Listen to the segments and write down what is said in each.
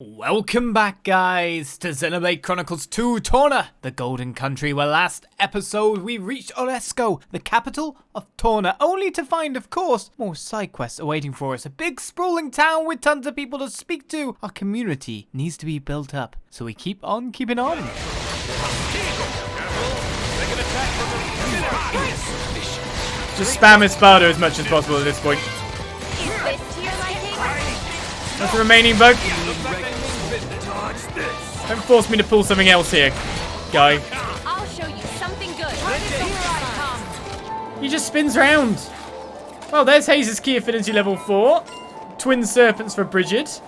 Welcome back, guys, to Xenoblade Chronicles 2 Torna, the Golden Country, where last episode we reached Auresco, the capital of Torna, only to find, of course, more side quests awaiting for us. A big sprawling town with tons of people to speak to. Our community needs to be built up, so we keep on keeping on. Just spam Espada as much as possible at this point. That's the remaining bug. Don't force me to pull something else here, guy. I'll show you something good. He just spins round. Well, there's Hayes' key affinity level 4. Twin serpents for Bridget.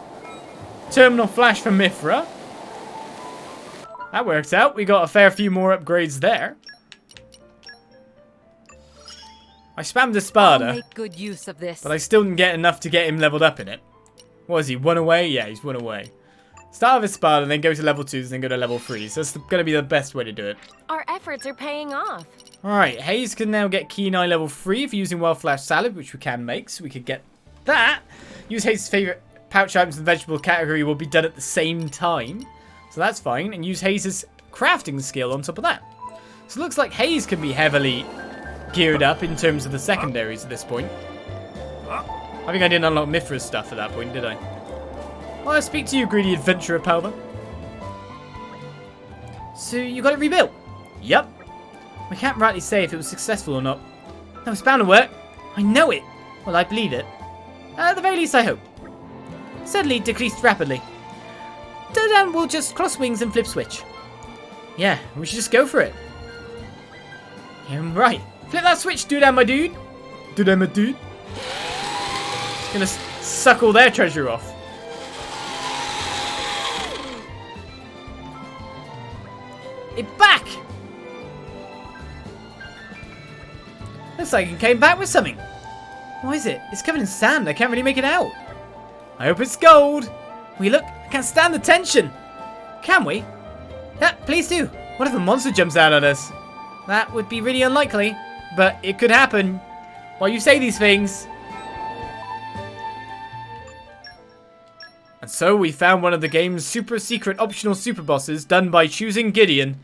Terminal flash for Mithra. That works out. We got a fair few more upgrades there. I spammed Espada. I'll make good use of this. But I still didn't get enough to get him leveled up in it. What is he? 1 away? Yeah, he's 1 away. Start with Espada, then go to level 2s, then go to level 3s. So that's going to be the best way to do it. Our efforts are paying off. Alright, Hayes can now get Keen Eye level 3 for using Wild Flash Salad, which we can make, so we could get that. Use Hayes' favourite pouch items in the vegetable category will be done at the same time. So that's fine. And use Hayes' crafting skill on top of that. So it looks like Hayes can be heavily geared up in terms of the secondaries at this point. I think I didn't unlock Mithra's stuff at that point, did I? Well, I speak to you, greedy adventurer, Palmer. So, you got it rebuilt? Yep. We can't rightly say if it was successful or not. That was bound to work. I know it. Well, I believe it. At the very least, I hope. Suddenly decreased rapidly. Addam will just cross wings and flip switch. Yeah, we should just go for it. Yeah, right. Flip that switch, Addam, my dude. Addam, my dude. It's gonna suck all their treasure off. It back! Looks like it came back with something. What is it? It's covered in sand. I can't really make it out. I hope it's gold. We look. I can't stand the tension. Can we? Yeah, please do. What if a monster jumps out at us? That would be really unlikely, but it could happen. While you say these things. And so we found one of the game's super secret optional super bosses done by choosing Gideon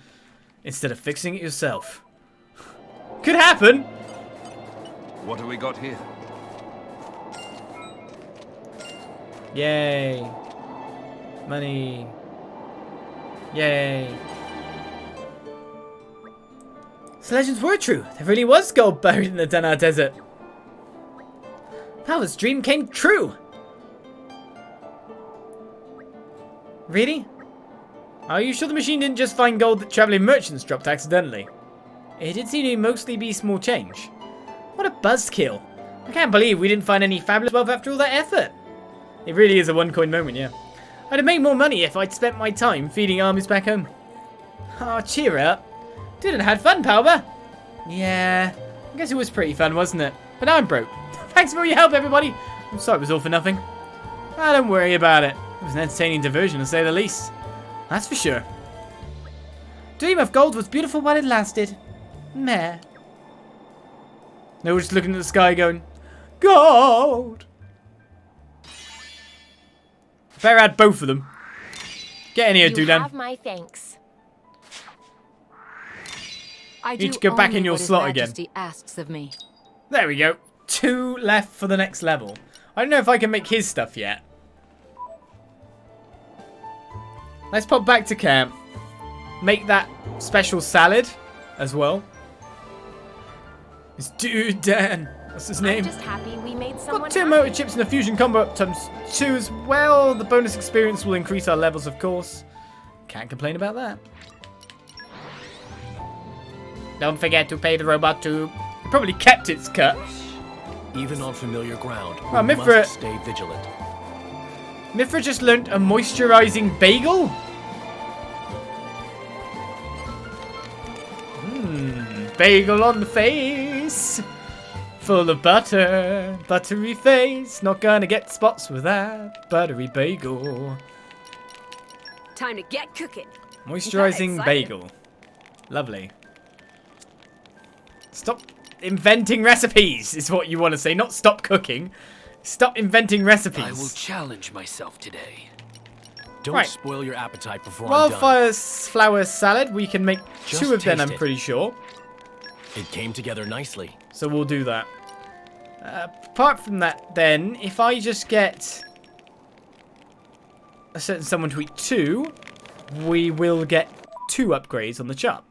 instead of fixing it yourself. Could happen. What have we got here? Yay. Money. Yay. So legends were true. There really was gold buried in the Danagh Desert. Power's dream came true. Really? Are you sure the machine didn't just find gold that travelling merchants dropped accidentally? It did seem to mostly be small change. What a buzzkill. I can't believe we didn't find any fabulous wealth after all that effort. It really is a one-coin moment, yeah. I'd have made more money if I'd spent my time feeding armies back home. Oh, cheer up. Didn't had fun, Palmer. Yeah, I guess it was pretty fun, wasn't it? But now I'm broke. Thanks for all your help, everybody. I'm sorry it was all for nothing. Ah, don't worry about it. It was an entertaining diversion, to say the least. That's for sure. Dream of gold was beautiful while it lasted. Meh. No, we're just looking at the sky going, gold! Better add both of them. Get in here, Addam. You have my thanks. I need to go back in your slot again. Asks of me. There we go. 2 left for the next level. I don't know if I can make his stuff yet. Let's pop back to camp. Make that special salad as well. It's Dude Dan. What's his name? I'm just happy we made someone Got 2 motor chips and a fusion combo up times 2 as well. The bonus experience will increase our levels, of course. Can't complain about that. Don't forget to pay the robot tube. It probably kept its cut. Even on familiar ground, Oh, we Mithra. must stay vigilant. Mithra just learnt a moisturizing bagel? Bagel on the face. Full of butter. Buttery face. Not gonna get spots with that buttery bagel. Time to get cooking. Moisturizing bagel. Lovely. Stop inventing recipes is what you want to say. Not stop cooking. Stop inventing recipes. I will challenge myself today. Don't Right. spoil your appetite before I'm done. Wildfire flower salad. We can make Just 2 of them, taste I'm it. pretty sure. It came together nicely. So we'll do that. Apart from that, then, if I just get a certain someone to eat 2, we will get 2 upgrades on the chart.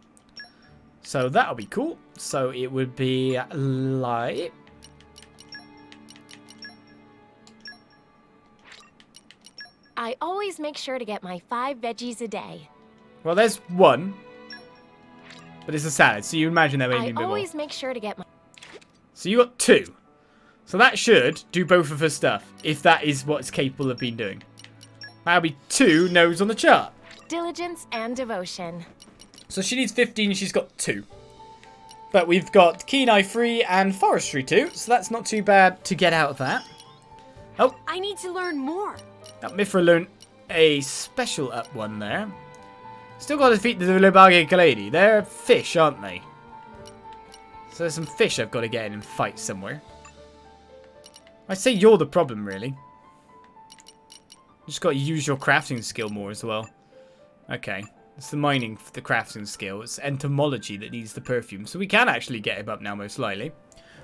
So that'll be cool. So it would be like... I always make sure to get my 5 veggies a day. Well, there's 1. But it's a salad, so you imagine there may be a I bit more. always make sure to get my... So you got 2. So that should do both of her stuff, if that is what it's capable of being doing. That'll be 2 no's on the chart. Diligence and devotion. So she needs 15, she's got 2. But we've got Keen Eye 3 and Forestry 2, so that's not too bad to get out of that. Oh, I need to learn more. Mithra learned a special up one there. Still got to defeat the Lobage Kaledi. They're fish, aren't they? So there's some fish I've got to get in and fight somewhere. I'd say you're the problem, really. You just got to use your crafting skill more as well. Okay. It's the mining for the crafting skill. It's entomology that needs the perfume. So we can actually get him up now, most likely.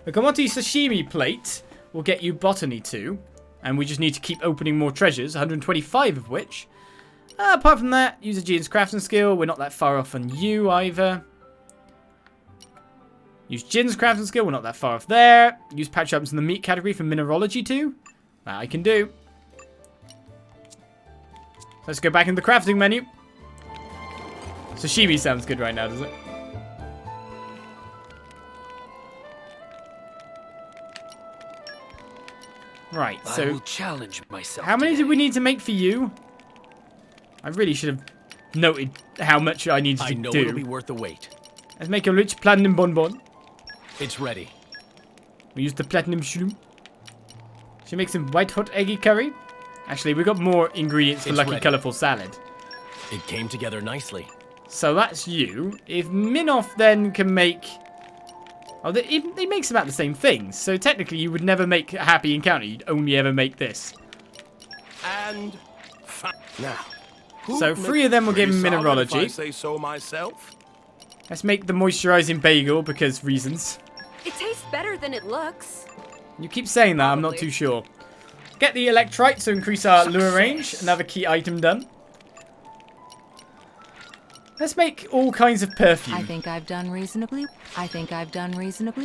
The Komote Sashimi Plate will get you Botany 2. And we just need to keep opening more treasures, 125 of which. Apart from that, use a Jin's crafting skill. We're not that far off on you either. Use Jin's crafting skill. We're not that far off there. Use patch ups in the meat category for mineralogy too. That I can do. Let's go back in the crafting menu. Sashimi sounds good right now, does it? Right, I so will challenge myself. how many today. did we need to make for you? I really should have noted how much I needed I to know it'll be do. worth the wait. Let's make a rich platinum bonbon. It's ready. We use the platinum shroom. Should make some white hot eggy curry. Actually, we got more ingredients for It's lucky ready. colourful salad. It came together nicely. So that's you. If Minoff then can make... Oh, he makes about the same things. So technically you would never make a happy encounter. You'd only ever make this. And now, So 3 of them will give him Pretty solid, if I mineralogy. say so myself. Let's make the moisturising bagel because reasons. It tastes better than it looks. You keep saying that, I'm not Probably. too sure. Get the electrite to increase our lure range. Another key item done. Let's make all kinds of perfume. I think I've done reasonably well.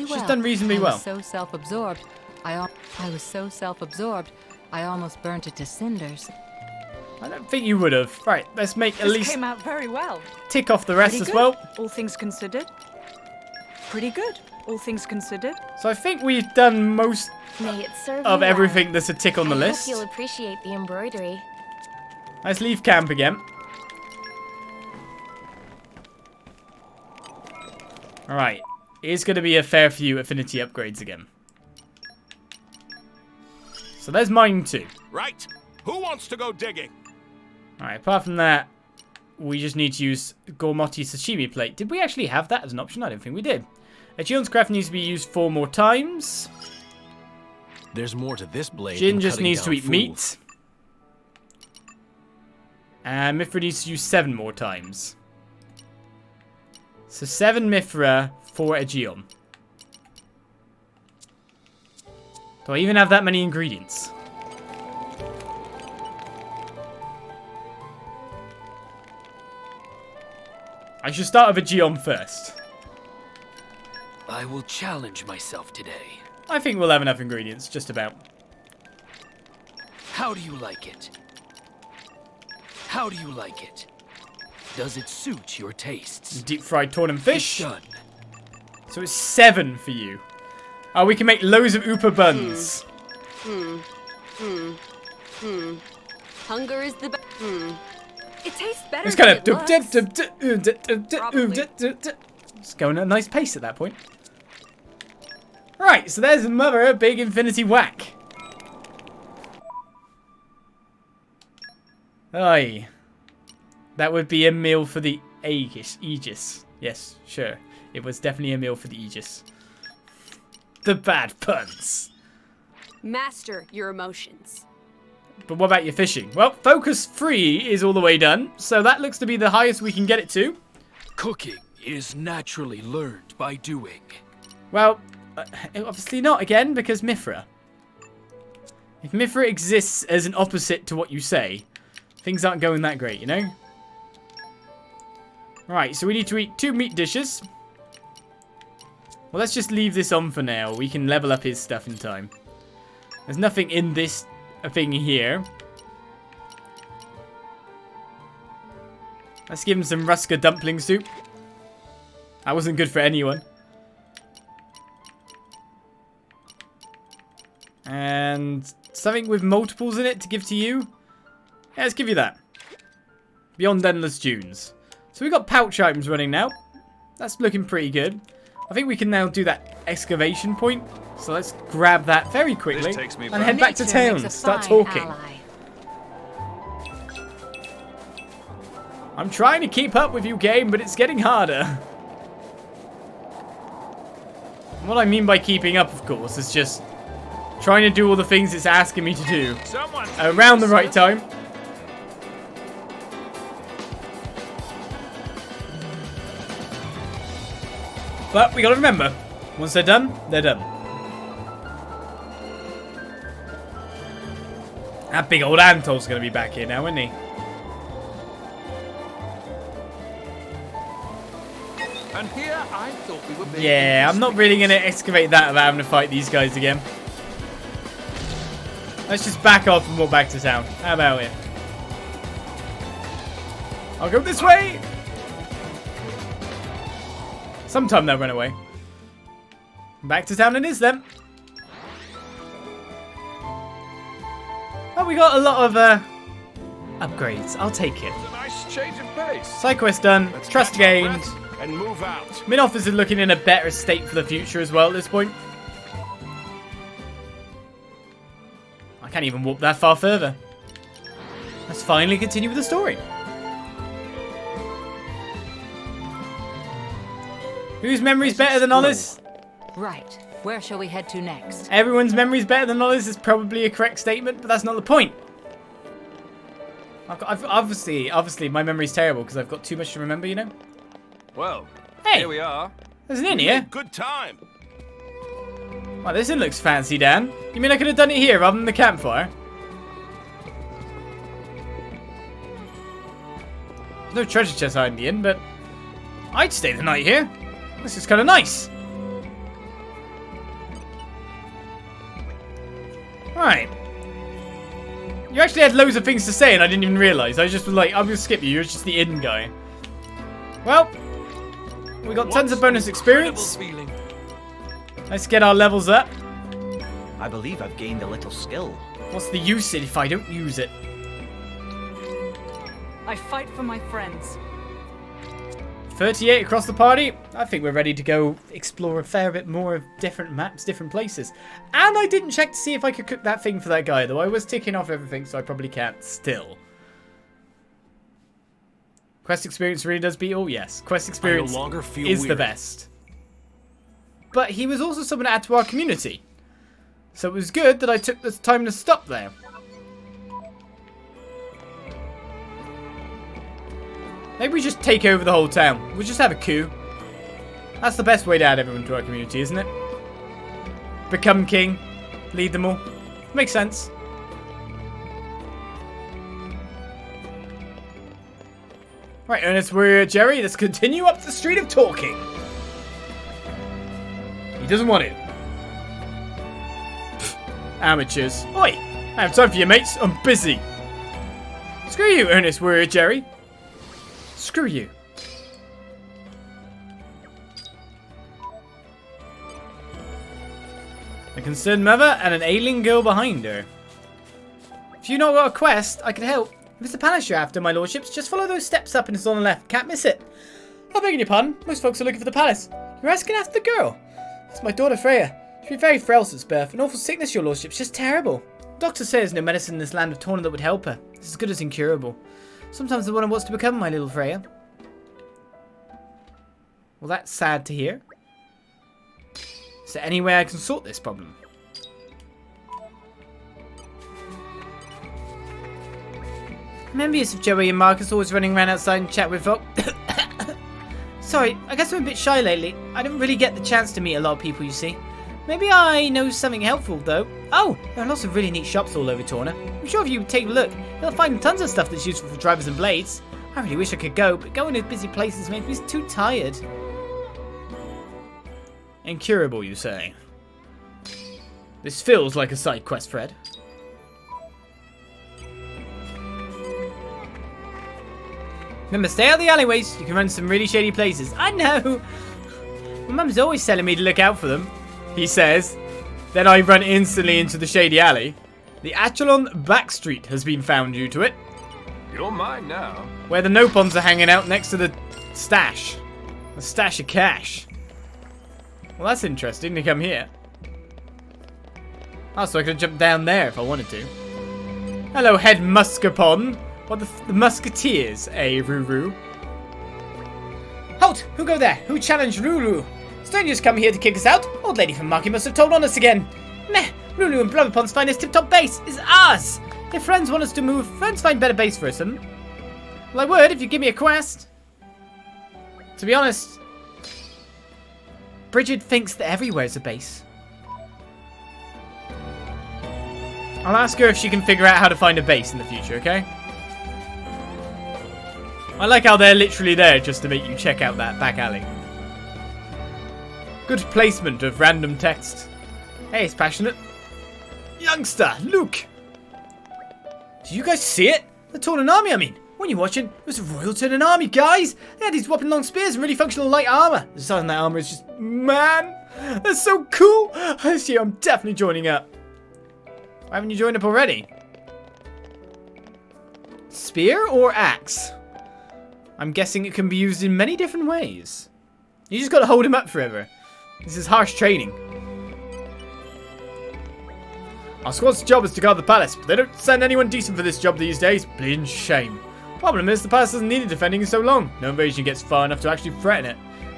She's done reasonably I well. was so self-absorbed. I was so self-absorbed. I almost burnt it to cinders. I don't think you would have. Right, let's make at This least came out very well. tick off the rest Pretty as good, well. all things considered. Pretty good, all things considered. So I think we've done most May it serve of you well. everything that's a tick on the I list. hope you'll appreciate the embroidery. Let's leave camp again. Alright, here's going to be a fair few affinity upgrades again. So there's mine too. Right. Who wants to go digging? Alright, apart from that, we just need to use Gormoti Sashimi Plate. Did we actually have that as an option? I don't think we did. Jion's craft needs to be used 4 more times. There's more to this blade. Jin than just cutting needs to down eat fools. meat. And Mithra needs to use 7 more times. So 7 Mithra, 4 Aegeon. Do I even have that many ingredients? I should start with Aegeon first. I will challenge myself today. I think we'll have enough ingredients, just about. How do you like it? How do you like it? Does it suit your tastes? Deep fried Torna fish. It's done. So it's 7 for you. Oh, we can make loads of Oopa buns. Hunger is the best. It tastes better It's than kind it looks. It's going at a nice pace at that point. Right, so there's another big infinity whack. Aye. That would be a meal for the Aegis. Yes, sure. It was definitely a meal for the Aegis. The bad puns. Master your emotions. But what about your fishing? Well, focus 3 is all the way done. So that looks to be the highest we can get it to. Cooking is naturally learned by doing. Well, obviously not again, because Mithra. If Mithra exists as an opposite to what you say, things aren't going that great, you know? Right, so we need to eat 2 meat dishes. Well, let's just leave this on for now. We can level up his stuff in time. There's nothing in this thing here. Let's give him some Ruska dumpling soup. That wasn't good for anyone. And something with multiples in it to give to you. Yeah, let's give you that. Beyond Endless Dunes. So we've got pouch items running now. That's looking pretty good. I think we can now do that excavation point. So let's grab that very quickly and head back to town and start talking. Ally. I'm trying to keep up with you, game, but it's getting harder. What I mean by keeping up, of course, is just trying to do all the things it's asking me to do around the right time. But we gotta remember, once they're done, they're done. That big old Antol's gonna be back here now, isn't he? And here I thought we were being Yeah, I'm not really gonna excavate that without having to fight these guys again. Let's just back off and walk back to town. How about it? I'll go this way! Sometime they'll run away. Back to town it is then. Oh, we got a lot of upgrades. I'll take it. It's a nice change of pace. Side quest done. Trust Pack our gained. bets and move out. Mid-office is looking in a better state for the future as well at this point. I can't even walk that far further. Let's finally continue with the story. Whose memory's better than Olis? Right. Where shall we head to next? Everyone's memory's better than Olis is probably a correct statement, but that's not the point. I've obviously, my memory's terrible because I've got too much to remember, you know? Well, Hey, here we are. there's an inn here. Good time. Well, this inn looks fancy, Dan. You mean I could have done it here rather than the campfire? There's no treasure chest hiding the inn, but I'd stay the night here. This is kind of nice. Right. You actually had loads of things to say and I didn't even realise. I just was like, I'm going to skip you. You're just the inn guy. Well, we got tons of bonus experience. Let's get our levels up. I believe I've gained a little skill. What's the use if I don't use it? I fight for my friends. 38 across the party. I think we're ready to go explore a fair bit more of different maps, different places. And I didn't check to see if I could cook that thing for that guy, though. I was ticking off everything, so I probably can't still. Quest experience really does beat all? Yes. Quest experience is the best. But he was also someone to add to our community. So it was good that I took the time to stop there. Maybe we just take over the whole town. We'll just have a coup. That's the best way to add everyone to our community, isn't it? Become king. Lead them all. Makes sense. Right, Ernest, we're Jerry. Let's continue up the street of talking. He doesn't want it. Pfft, amateurs. Oi! I have time for you, mates. I'm busy. Screw you, Ernest, we're Jerry. Screw you. A concerned mother and an ailing girl behind her. If you've not got a quest, I can help. If it's the palace you're after, my lordships, just follow those steps up and it's on the left. Can't miss it. I beg your pardon. Most folks are looking for the palace. You're asking after the girl. It's my daughter Freya. She's been very frail since birth. An awful sickness, your lordships. Just terrible. Doctor says no medicine in this land of Torna that would help her. It's as good as incurable. Sometimes I wonder what's to become my little Freya. Well, that's sad to hear. Is there any way I can sort this problem? I'm envious of Joey and Marcus always running around outside and chat with folk. Sorry, I guess I'm a bit shy lately. I don't really get the chance to meet a lot of people, you see. Maybe I know something helpful, though. Oh, there are lots of really neat shops all over Torna. I'm sure if you take a look, you'll find tons of stuff that's useful for drivers and blades. I really wish I could go, but going to busy places makes me too tired. Incurable, you say? This feels like a side quest, Fred. Remember, stay out of the alleyways. You can run some really shady places. I know. My mum's always telling me to look out for them, he says. Then I run instantly into the shady alley. The Achelon Backstreet has been found due to it. You're mine now. Where the Nopons are hanging out next to the stash. A stash of cash. Well, that's interesting to come here. Oh, so I could jump down there if I wanted to. Hello, Head Muscapon. What the Musketeers, eh, Ruru? Halt! Who go there? Who challenged Ruru? Strangers come here to kick us out? Old lady from Marky must have told on us again. Meh! Ruru and Blubberpond's finest tip-top base is ours! If friends want us to move, friends find better base for us, Well, I would if you give me a quest. To be honest, Bridget thinks that everywhere's a base. I'll ask her if she can figure out how to find a base in the future, okay? I like how they're literally there just to make you check out that back alley. Good placement of random text. Hey, it's passionate. Youngster, look! Did you guys see it? The Tornan army, I mean. When you're watching, it was a royal Tornan army, guys! They had these whopping long spears and really functional light armor. The size of that armor is just, man! That's so cool! This year I'm definitely joining up. Why haven't you joined up already? Spear or axe? I'm guessing it can be used in many different ways. You just gotta hold him up forever. This is harsh training. Our squad's job is to guard the palace, but they don't send anyone decent for this job these days. Bleeding shame. Problem is, the palace doesn't need defending in so long. No invasion gets far enough to actually threaten it.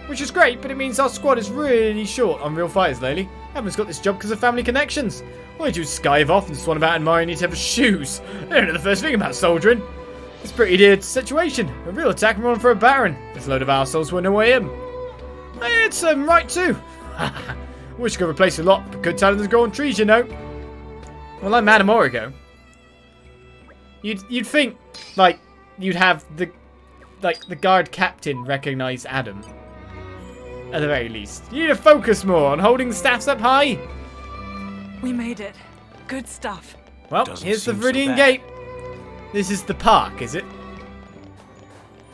Which is great, but it means our squad is really short on real fighters lately. Everyone's got this job because of family connections. All they do is skive off and swan about admiring each other's shoes. They don't know the first thing about soldiering. It's a pretty dear situation. A real attack and run for a baron. This load of arseholes went away him. It's right too. Wish I could replace a lot, but good talent doesn't grow on trees, you know. Well, I'm Addam Origo. You'd think, like, you'd have the guard captain recognize Addam. At the very least. You need to focus more on holding the staffs up high. We made it. Good stuff. Well, here's the Viridian Gate. This is the park, is it?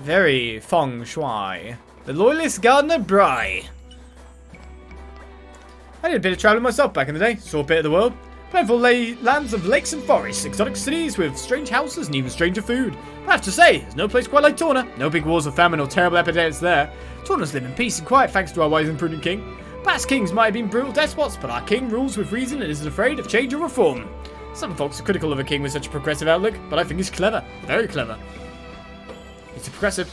Very feng shui. The loyalist gardener Bry. I did a bit of travelling myself back in the day. Saw a bit of the world. Plentiful lands of lakes and forests, exotic cities with strange houses and even stranger food. But I have to say, there's no place quite like Torna. No big wars of famine or terrible epidemics there. Torna's live in peace and quiet thanks to our wise and prudent king. Past kings might have been brutal despots, but our king rules with reason and isn't afraid of change or reform. Some folks are critical of a king with such a progressive outlook, but I think he's clever. Very clever. He's progressive.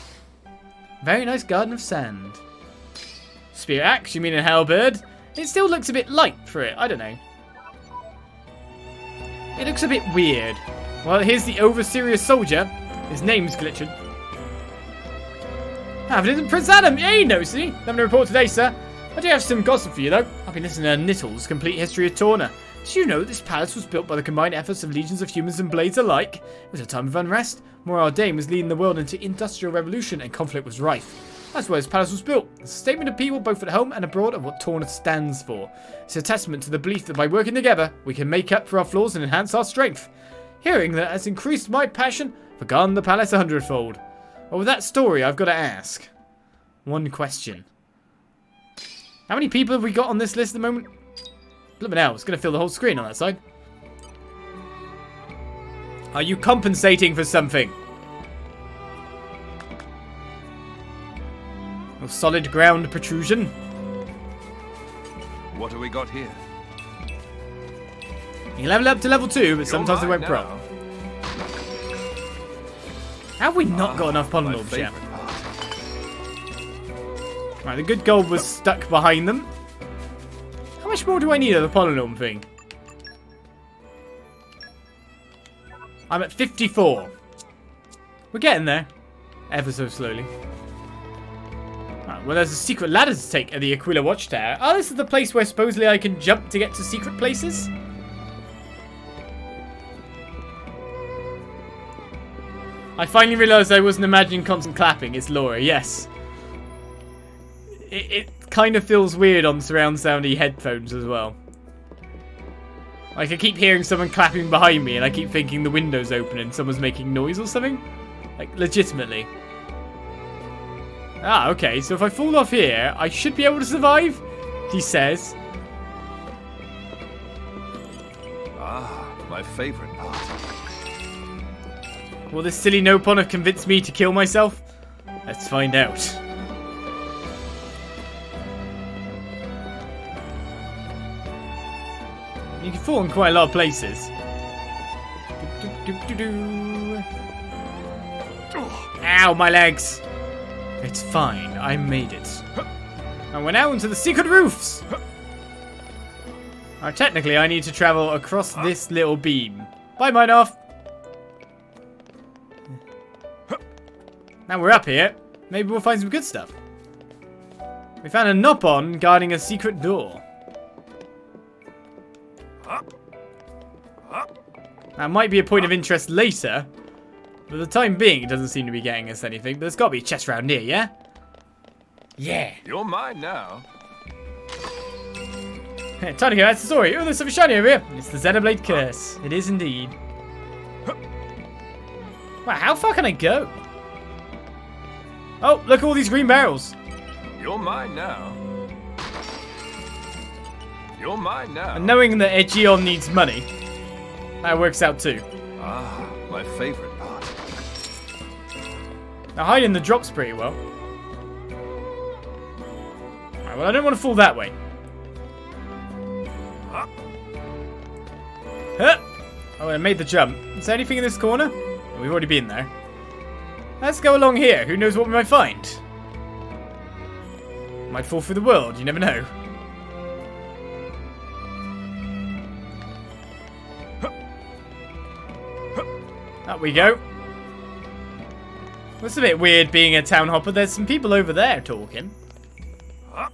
Very nice garden of sand. Spear axe, you mean a halberd? It still looks a bit light for it, I don't know. It looks a bit weird. Well, here's the over-serious soldier. His name's glitching. Ah, but it isn't Prince Addam. Yeah, he knows, see? Nothing to report today, sir. I do have some gossip for you, though. I've been listening to Nittle's Complete History of Torna. Did you know that this palace was built by the combined efforts of legions of humans and blades alike? It was a time of unrest. Moral Dame was leading the world into industrial revolution and conflict was rife. That's why this palace was built. It's a statement of people both at home and abroad of what Torna stands for. It's a testament to the belief that by working together, we can make up for our flaws and enhance our strength. Hearing that has increased my passion for guarding the palace 100-fold. Well, with that story, I've got to ask one question. How many people have we got on this list at the moment? Blooming hell, it's going to fill the whole screen on that side. Are you compensating for something? A solid ground protrusion. What have we got here? You level up to level 2, but sometimes they won't pro. now. How have we not got enough polynolms yet? Right, the good gold was stuck behind them. How much more do I need of the polynome thing? I'm at 54. We're getting there. Ever so slowly. Right, well, there's a secret ladder to take at the Aquila Watchtower. Oh, this is the place where supposedly I can jump to get to secret places? I finally realised I wasn't imagining constant clapping. It's Lora, yes. It kind of feels weird on surround soundy headphones as well. Like, I keep hearing someone clapping behind me and I keep thinking the window's open and someone's making noise or something. Like, legitimately. Ah, okay, so if I fall off here, I should be able to survive, he says. Ah, my favorite part. Will this silly Nopon have convinced me to kill myself? Let's find out. You can fall in quite a lot of places. Ow, my legs! It's fine, I made it. And we're now into the secret roofs! Now, technically, I need to travel across this little beam. Bye, Minoff! Now we're up here. Maybe we'll find some good stuff. We found a Nopon guarding a secret door. That might be a point of interest later. For the time being, it doesn't seem to be getting us anything. But there's got to be a chest round here, yeah? Yeah. You're mine now. Hey, time to go. That's the story. Oh, there's something shiny over here. It's the Xenoblade curse. It is indeed. Wow, how far can I go? Oh, look at all these green barrels. You're mine now. You're mine now. And knowing that Aegeon needs money, that works out too. Ah, my favorite part. Now hiding the drops pretty well. Alright, well I don't want to fall that way. Huh. Oh, I made the jump. Is there anything in this corner? Oh, we've already been there. Let's go along here. Who knows what we might find? Might fall through the world. You never know. Up we go. It's a bit weird being a town hopper. There's some people over there talking. Right,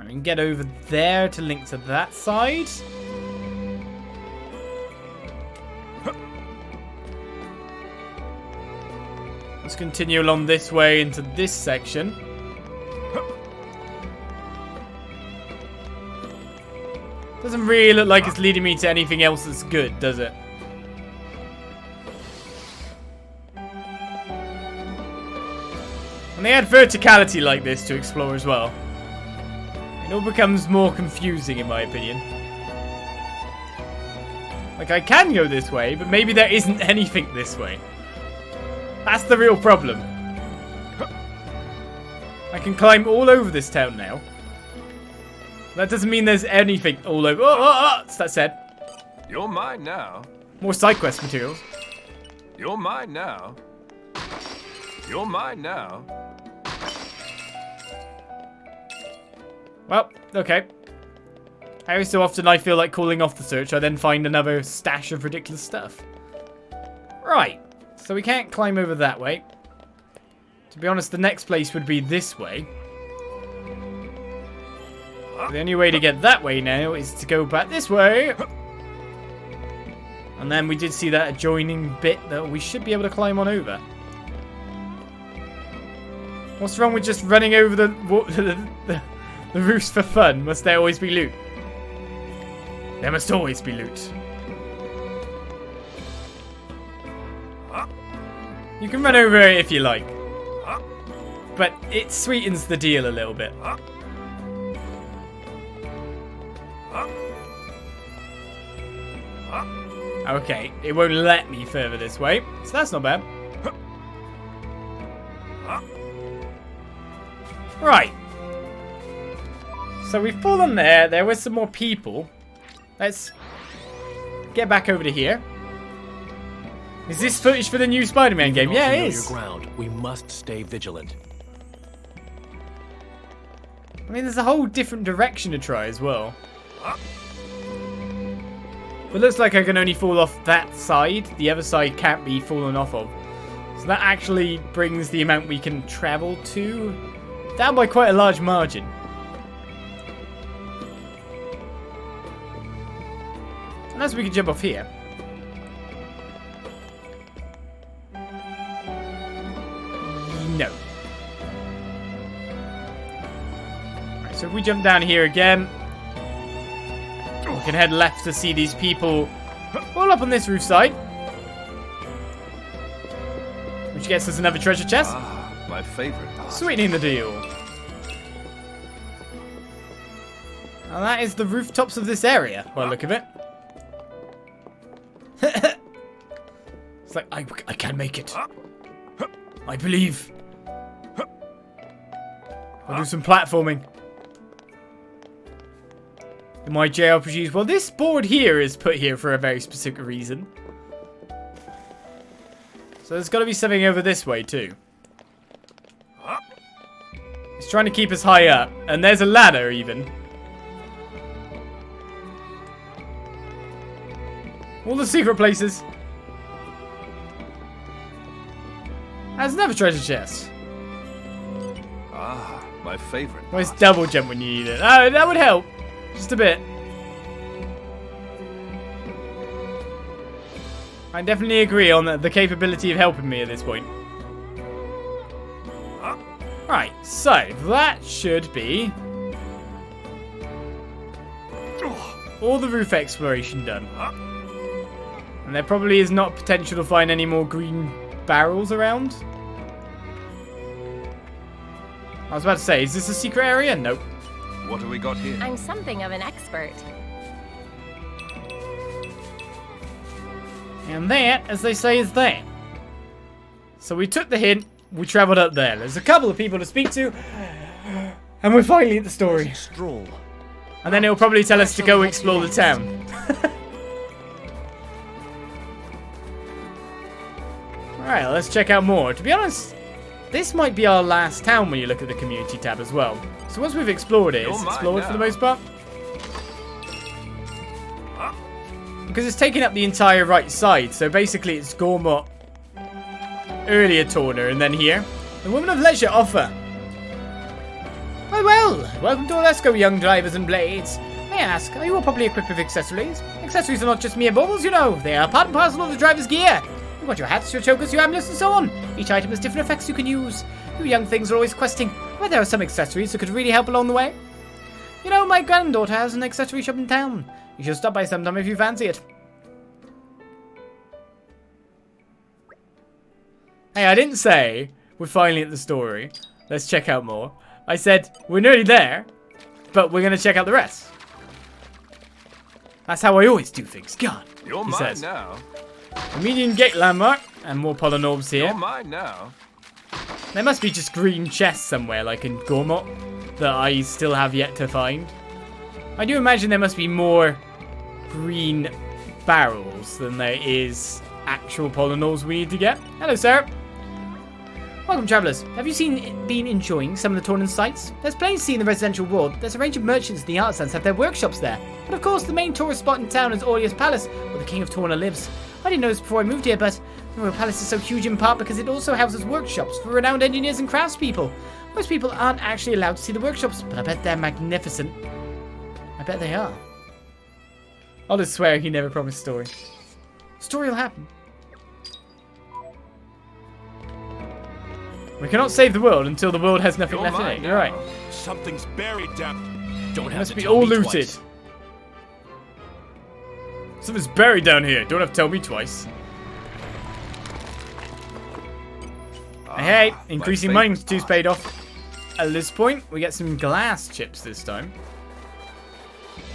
we can get over there to link to that side. Let's continue along this way into this section. Doesn't really look like it's leading me to anything else that's good, does it? And they add verticality like this to explore as well. It all becomes more confusing in my opinion. Like I can go this way, but maybe there isn't anything this way. That's the real problem. I can climb all over this town now. That doesn't mean there's anything all over. Oh, it's that said. You're mine now. More side quest materials. You're mine now. You're mine now. Well, okay. Every so often I feel like calling off the search, I then find another stash of ridiculous stuff. Right. So we can't climb over that way. To be honest, the next place would be this way. The only way to get that way now is to go back this way. And then we did see that adjoining bit that we should be able to climb on over. What's wrong with just running over the roofs for fun? Must there always be loot? There must always be loot. You can run over it if you like. But it sweetens the deal a little bit. Okay, it won't let me further this way, so that's not bad. Right. So we've fallen there. There were some more people. Let's get back over to here. Is this footage for the new Spider-Man game? Yeah, it is. Ground. We must stay vigilant. I mean, there's a whole different direction to try as well. But it looks like I can only fall off that side. The other side can't be fallen off of. So that actually brings the amount we can travel to down by quite a large margin. Unless we can jump off here. No. Right, so if we jump down here again, we can head left to see these people all up on this roof side. Which gets us another treasure chest. Ah, my favorite part. Sweetening the deal. And that is the rooftops of this area, by the look of it. It's like, I can make it. I believe. I'll do some platforming. In my JRPGs, well, this board here is put here for a very specific reason. So there's got to be something over this way, too. It's trying to keep us high up. And there's a ladder, even. All the secret places. There's another treasure chest. Ah, my favorite part. Nice double jump when you need it. Oh, that would help. Just a bit. I definitely agree on the capability of helping me at this point. Right, so that should be all the roof exploration done. And there probably is not potential to find any more green barrels around. I was about to say, is this a secret area? Nope. What have we got here? I'm something of an expert. And that, as they say, is that. So we took the hint, we travelled up there. There's a couple of people to speak to, and we're finally at the story. Stroll. And then it'll probably tell us to go explore the town. Alright, let's check out more. To be honest, this might be our last town when you look at the community tab as well. So once we've explored it, it's explored for the most part. Because it's taking up the entire right side, so basically it's Gormott, earlier Torna, and then here. The Women of Leisure offer. Well, welcome to Auresco, young drivers and blades. May I ask, are you all properly equipped with accessories? Accessories are not just mere baubles, you know. They are part and parcel of the driver's gear. You've got your hats, your chokers, your amulets, and so on. Each item has different effects you can use. You young things are always questing where there are some accessories that could really help along the way. You know, my granddaughter has an accessory shop in town. You should stop by sometime if you fancy it. Hey, I didn't say we're finally at the story. Let's check out more. I said we're nearly there, but we're going to check out the rest. That's how I always do things. God, You're he mine says. now. A median gate landmark and more polynorbs here. You're mine now. There must be just green chests somewhere, like in Gormott, that I still have yet to find. I do imagine there must be more green barrels than there is actual polynorbs we need to get. Hello, sir. Welcome, travellers. Have you been enjoying some of the Tornan sights? There's plenty to see in the residential world. There's a range of merchants in the artisans have their workshops there. But of course, the main tourist spot in town is Aureus Palace, where the King of Torna lives. I didn't know this before I moved here, but the Royal Palace is so huge in part because it also houses workshops for renowned engineers and craftspeople. Most people aren't actually allowed to see the workshops, but I bet they're magnificent. I bet they are. I'll just swear he never promised story. Story will happen. We cannot save the world until the world has nothing left in it. You're right. Something's buried down. Don't It have must to be tell all me looted. twice. Something's buried down here. Don't have to tell me twice. Hey, increasing mining two's paid off. At this point, we get some glass chips this time.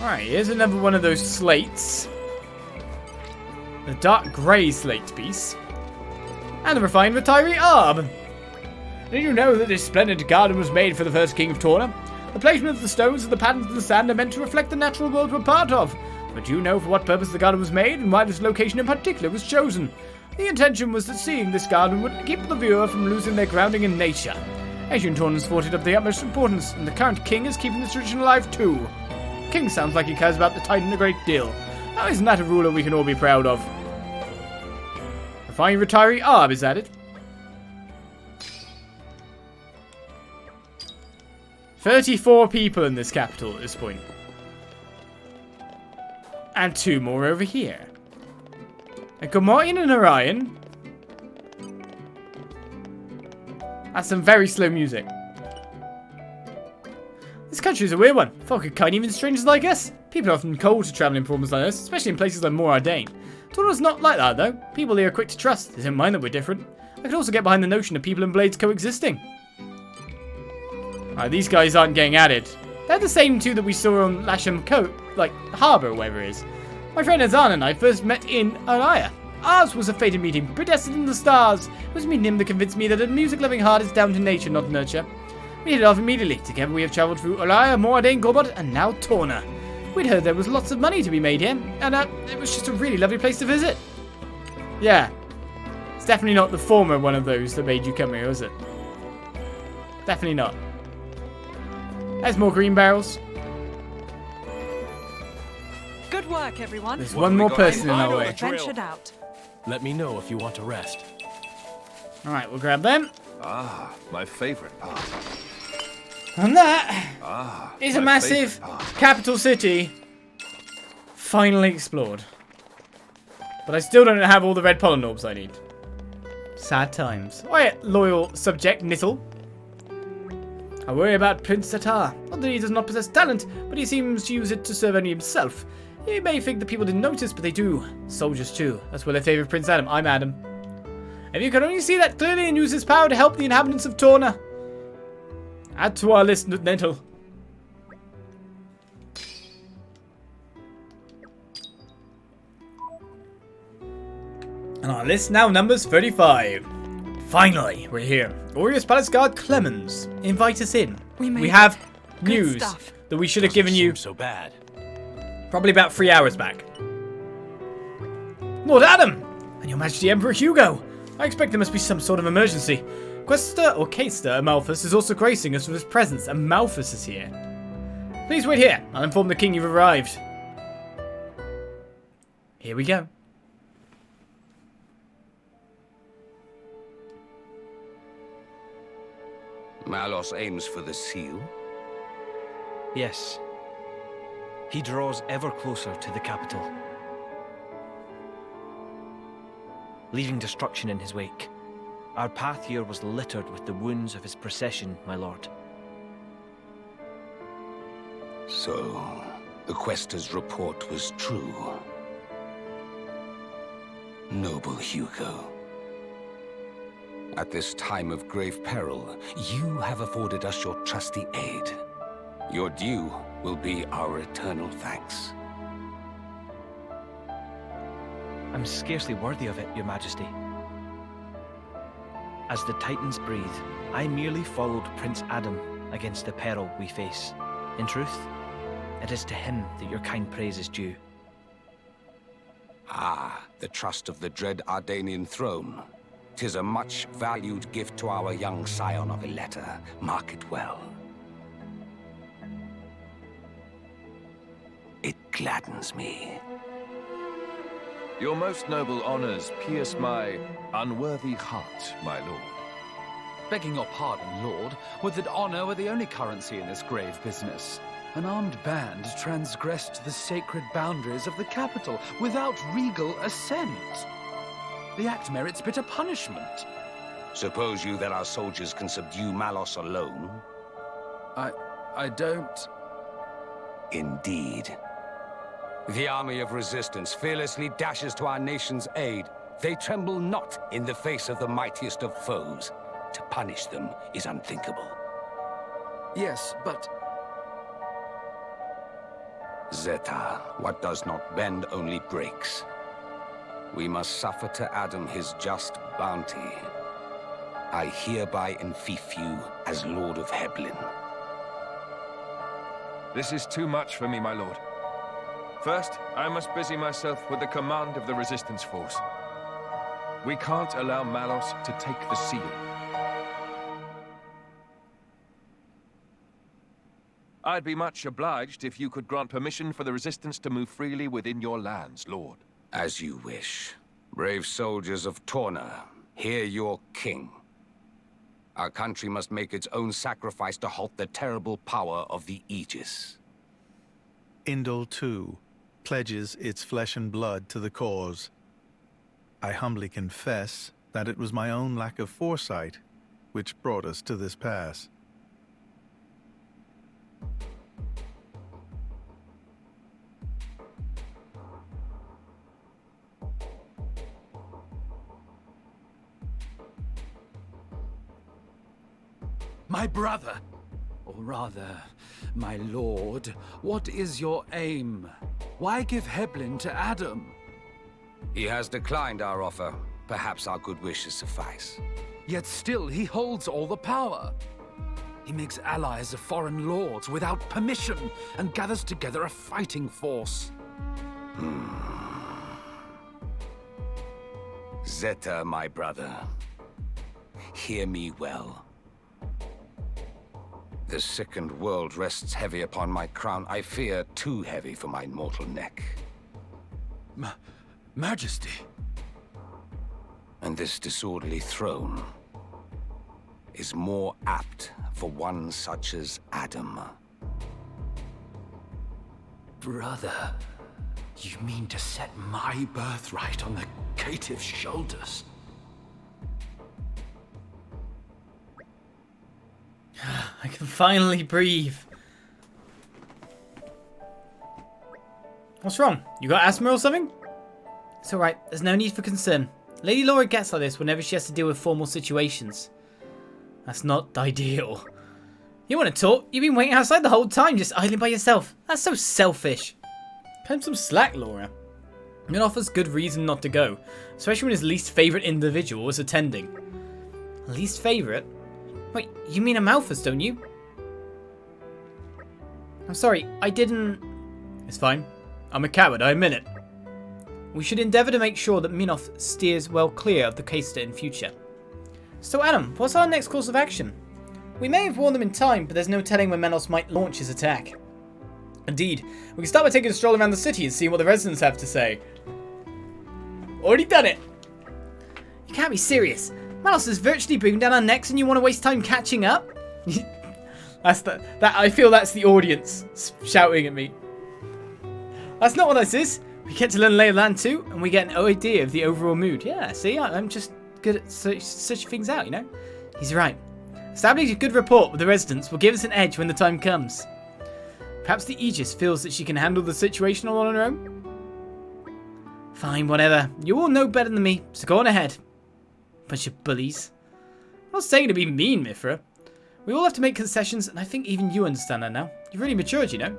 Alright, here's another one of those slates. The dark grey slate piece. And a refined retiree arm. Did you know that this splendid garden was made for the first king of Torna? The placement of the stones and the patterns of the sand are meant to reflect the natural world we're part of. But do you know for what purpose the garden was made and why this location in particular was chosen? The intention was that seeing this garden would keep the viewer from losing their grounding in nature. Ancient Tornans thought it of the utmost importance, and the current king is keeping this tradition alive too. King sounds like he cares about the Titan a great deal. Now isn't that a ruler we can all be proud of? A fine retiree arb is added. 34 people in this capital at this point. And 2 more over here. A Gomorian and Orion. That's some very slow music. This country is a weird one. Folk are kind, even strangers like us. People are often cold to travel in problems like this, especially in places like Moradane. Torna's not like that though. People here are quick to trust. They don't mind that we're different. I could also get behind the notion of people and blades coexisting. Alright, these guys aren't getting added. They're the same two that we saw on Lasham Harbour or wherever it is. My friend Azan and I first met in Alaya. Ours was a fated meeting, predestined in the stars. It was meeting him that convinced me that a music-loving heart is down to nature, not nurture. We hit it off immediately. Together we have travelled through Alaya, Moradane, Gorbot, and now Torna. We'd heard there was lots of money to be made here, and it was just a really lovely place to visit. Yeah. It's definitely not the former one of those that made you come here, is it? Definitely not. There's more green barrels. Good work, everyone. There's one more person in our way. Ventured out. Let me know if you want to rest. Alright, we'll grab them. Ah, my favorite part. And that is a my massive favorite part. capital city finally explored. But I still don't have all the red pollen orbs I need. Sad times. Oh yeah, loyal subject Nittle. I worry about Prince Satar. Not that he does not possess talent, but he seems to use it to serve only himself. You may think that people didn't notice, but they do. Soldiers too. That's why they favour Prince Addam. I'm Addam. If you can only see that clearly and use his power to help the inhabitants of Torna. Add to our list, Nittle. And our list now numbers 35. Finally, we're here. Aureus Palace Guard Clemens, invite us in. We have news that we should have given you So bad. probably about 3 hours back. Lord Addam, and Your Majesty Emperor Hugo. I expect there must be some sort of emergency. Quester or Caster Amalthus is also gracing us with his presence, and Malthus is here. Please wait here. I'll inform the king you've arrived. Here we go. Malos aims for the seal? Yes. He draws ever closer to the capital, leaving destruction in his wake. Our path here was littered with the wounds of his procession, my lord. So, the Quester's report was true. Noble Hugo. At this time of grave peril, you have afforded us your trusty aid. Your due will be our eternal thanks. I'm scarcely worthy of it, Your Majesty. As the Titans breathe, I merely followed Prince Addam against the peril we face. In truth, it is to him that your kind praise is due. Ah, the trust of the dread Ardanian throne. 'Tis a much-valued gift to our young scion of Ileta. Mark it well. It gladdens me. Your most noble honors pierce my unworthy heart, my lord. Begging your pardon, Lord, would that honor were the only currency in this grave business. An armed band transgressed the sacred boundaries of the capital without regal assent. The act merits bitter punishment. Suppose you that our soldiers can subdue Malos alone? I don't... Indeed. The army of resistance fearlessly dashes to our nation's aid. They tremble not in the face of the mightiest of foes. To punish them is unthinkable. Yes, but... Zeta, what does not bend only breaks. We must suffer to Addam his just bounty. I hereby enfeoff you as Lord of Heblin. This is too much for me, my lord. First, I must busy myself with the command of the resistance force. We can't allow Malos to take the seal. I'd be much obliged if you could grant permission for the Resistance to move freely within your lands, Lord. As you wish. Brave soldiers of Torna, hear your king. Our country must make its own sacrifice to halt the terrible power of the Aegis. Indol, too, pledges its flesh and blood to the cause. I humbly confess that it was my own lack of foresight which brought us to this pass. My brother, or rather, my lord, what is your aim? Why give Heblin to Addam? He has declined our offer. Perhaps our good wishes suffice. Yet still he holds all the power. He makes allies of foreign lords without permission and gathers together a fighting force. Zeta, my brother, hear me well. The sickened world rests heavy upon my crown. I fear too heavy for my mortal neck. Majesty. And this disorderly throne is more apt for one such as Addam. Brother, you mean to set my birthright on the caitiff's shoulders? I can finally breathe. What's wrong? You got asthma or something? It's alright, there's no need for concern. Lady Lora gets like this whenever she has to deal with formal situations. That's not ideal. You want to talk? You've been waiting outside the whole time, just idling by yourself. That's so selfish. Cut him some slack, Lora. It offers good reason not to go, especially when his least favourite individual is attending. Least favourite? Wait, you mean a Malthus, don't you? I'm sorry, I didn't... It's fine. I'm a coward, I admit it. We should endeavour to make sure that Minoth steers well clear of the Caster in future. So Addam, what's our next course of action? We may have warned them in time, but there's no telling when Malos might launch his attack. Indeed, we can start by taking a stroll around the city and seeing what the residents have to say. Already done it! You can't be serious. Malos is virtually breathing down our necks and you want to waste time catching up? I feel that's the audience shouting at me. That's not what this is. We get to learn lay of land too, and we get an idea of the overall mood. Yeah, see, I'm just good at such things out, you know? He's right. Establishing a good rapport with the residents will give us an edge when the time comes. Perhaps the Aegis feels that she can handle the situation all on her own? Fine, whatever. You all know better than me, so go on ahead. Bunch of bullies. I'm not saying to be mean, Mithra. We all have to make concessions, and I think even you understand that now. You've really matured, you know.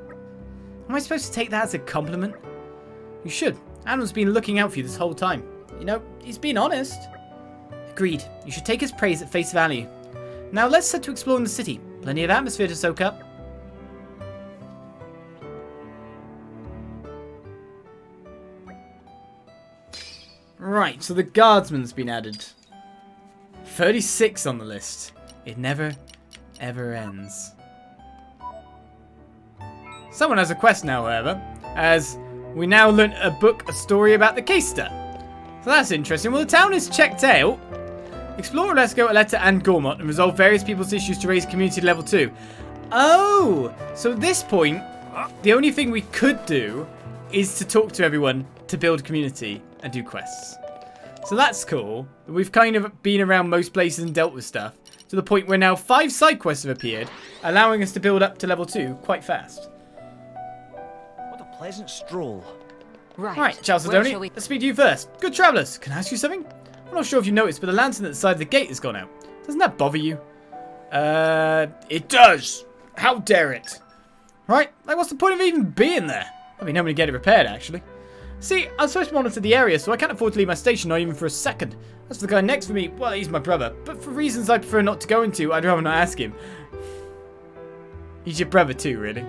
Am I supposed to take that as a compliment? You should. Addam's been looking out for you this whole time. You know, he's been honest. Agreed. You should take his praise at face value. Now let's set to exploring the city. Plenty of atmosphere to soak up. Right, so the guardsman's been added. 36 on the list. It never, ever ends. Someone has a quest now, however, as we now learn a story about the Caster. So that's interesting. Well, the town is checked out. Explore Auresco, Aletta, and Gormott and resolve various people's issues to raise community to level 2. Oh! So at this point, the only thing we could do is to talk to everyone to build community and do quests. So that's cool. We've kind of been around most places and dealt with stuff to the point where now 5 side quests have appeared, allowing us to build up to level 2 quite fast. What a pleasant stroll. Right, Chalcedony, let's speak to you first. Good travellers, can I ask you something? I'm not sure if you noticed, but the lantern at the side of the gate has gone out. Doesn't that bother you? It does. How dare it? Right, like what's the point of even being there? I mean, I'm going to get it repaired, actually. See, I'm supposed to monitor the area, so I can't afford to leave my station, not even for a second. As for the guy next to me, well, he's my brother. But for reasons I prefer not to go into, I'd rather not ask him. He's your brother too, really.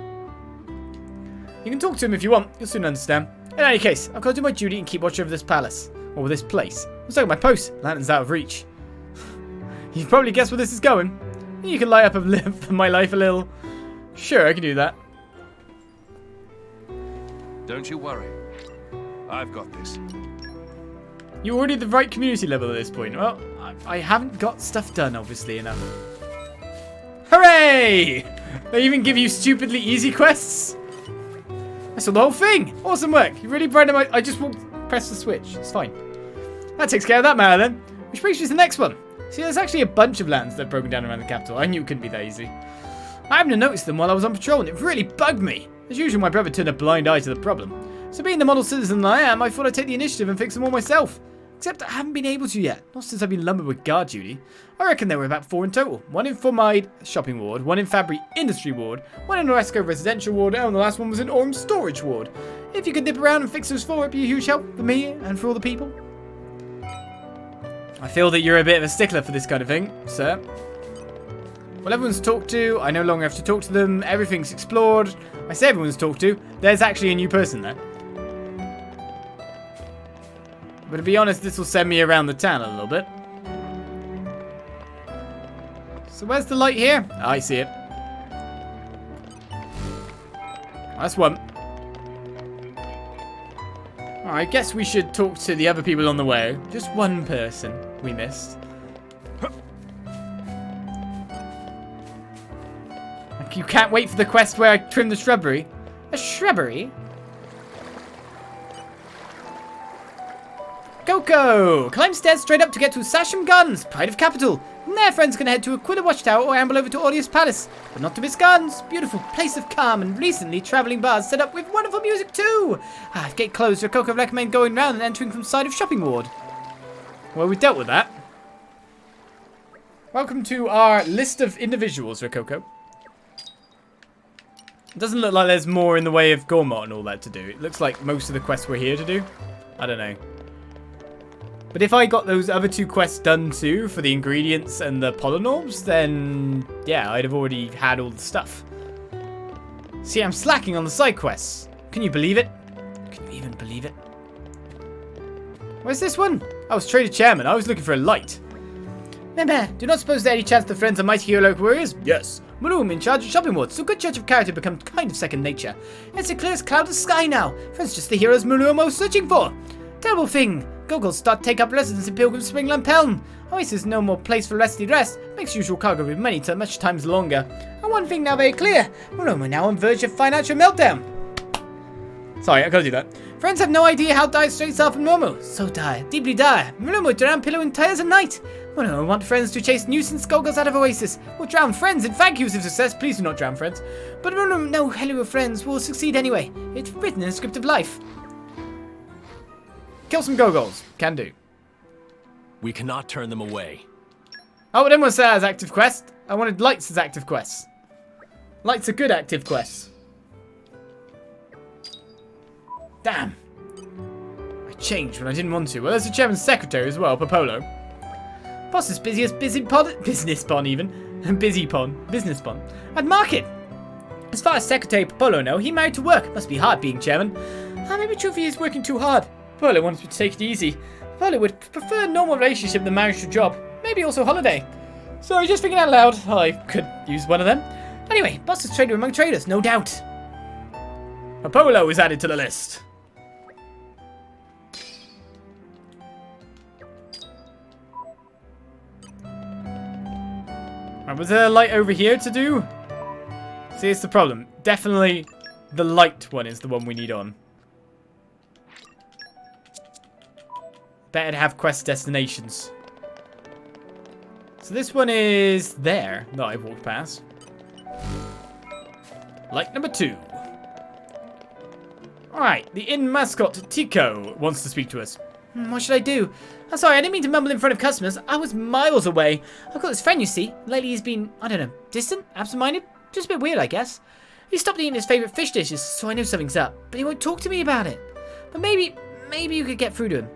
You can talk to him if you want, you'll soon understand. In any case, I've got to do my duty and keep watch over this palace. Or this place. I'm stuck at my post. Lantern's out of reach. You've probably guessed where this is going. You can light up my life a little. Sure, I can do that. Don't you worry. I've got this. You're already at the right community level at this point. Well, I haven't got stuff done, obviously, enough. Hooray! They even give you stupidly easy quests? I saw the whole thing! Awesome work! You really brightened my... I just won't press the switch. It's fine. That takes care of that matter, then. Which brings me to the next one. See, there's actually a bunch of lands that have broken down around the capital. I knew it couldn't be that easy. I happened to notice them while I was on patrol, and it really bugged me. As usual, my brother turned a blind eye to the problem. So being the model citizen that I am, I thought I'd take the initiative and fix them all myself. Except I haven't been able to yet, not since I've been lumbered with guard duty. I reckon there were about 4 in total. 1 in Formide Shopping Ward, 1 in Fabry Industry Ward, 1 in Auresco Residential Ward, and the last one was in Orm Storage Ward. If you could dip around and fix those 4, it'd be a huge help for me and for all the people. I feel that you're a bit of a stickler for this kind of thing, sir. Well, everyone's talked to, I no longer have to talk to them, everything's explored. I say everyone's talked to, there's actually a new person there. But to be honest, this will send me around the town a little bit. So where's the light here? Oh, I see it. That's one. Oh, I guess we should talk to the other people on the way. Just one person we missed. You can't wait for the quest where I trim the shrubbery. A shrubbery? Coco! Climb stairs straight up to get to Sasham Gardens, pride of capital. From there, friends can head to Aquila Watchtower or amble over to Aureus Palace. But not to miss gardens. Beautiful place of calm and recently travelling bars set up with wonderful music too. If gate closed, Coco recommend going round and entering from side of shopping ward. Well, we dealt with that. Welcome to our list of individuals, Rococo. It doesn't look like there's more in the way of Gormot and all that to do. It looks like most of the quests we're here to do. I don't know. But if I got those other 2 quests done too, for the ingredients and the polynorbs, then yeah, I'd have already had all the stuff. See, I'm slacking on the side quests. Can you believe it? Can you even believe it? Where's this one? I was Trader Chairman. I was looking for a light. Meh, do not suppose there any chance the friends of mighty hero local warriors? Yes. Maroom in charge of shopping wards, so good judge of character become kind of second nature. It's a clear as cloud of sky now. Friends just the heroes Maroom was searching for. Terrible thing. Goggles start take up residence in Pilgrim Spring Lampeln. Oasis no more place for resty rest. Makes usual cargo with much times longer. And one thing now very clear. Maroom are now on verge of financial meltdown. Sorry, I gotta do that. Friends have no idea how dire straits are from Momo. So dire, deeply dire. Maroom would drown pillow in tires at night. Mono want friends to chase nuisance goggles out of Oasis. Will drown friends in thank yous of success. Please do not drown friends. But Mono no hello friends will succeed anyway. It's written in the script of life. Kill some goggles. Can do. We cannot turn them away. Oh, I didn't want to say that as active quest. I wanted lights as active quests. Lights are good active quests. Damn. I changed when I didn't want to. Well, there's the chairman's secretary as well, Popolo. Boss is busiest business pon even. Business pon. At market. As far as Secretary Popolo know, he married to work. Must be hard being chairman. Maybe Truffy is working too hard. Popolo wants me to take it easy. Popolo would prefer a normal relationship than marriage to job. Maybe also holiday. Sorry, just thinking out loud. I could use one of them. Anyway, boss is trader among traders, no doubt. Popolo is added to the list. Right, was there a light over here to do? See, it's the problem. Definitely the light one is the one we need on. Better to have quest destinations. So this one is there that I've walked past. Light number 2. Alright, the inn mascot Tico wants to speak to us. What should I do? I'm sorry, I didn't mean to mumble in front of customers. I was miles away. I've got this friend, you see. Lately he's been, I don't know, distant, absent-minded. Just a bit weird, I guess. He stopped eating his favourite fish dishes, so I know something's up. But he won't talk to me about it. But maybe you could get through to him.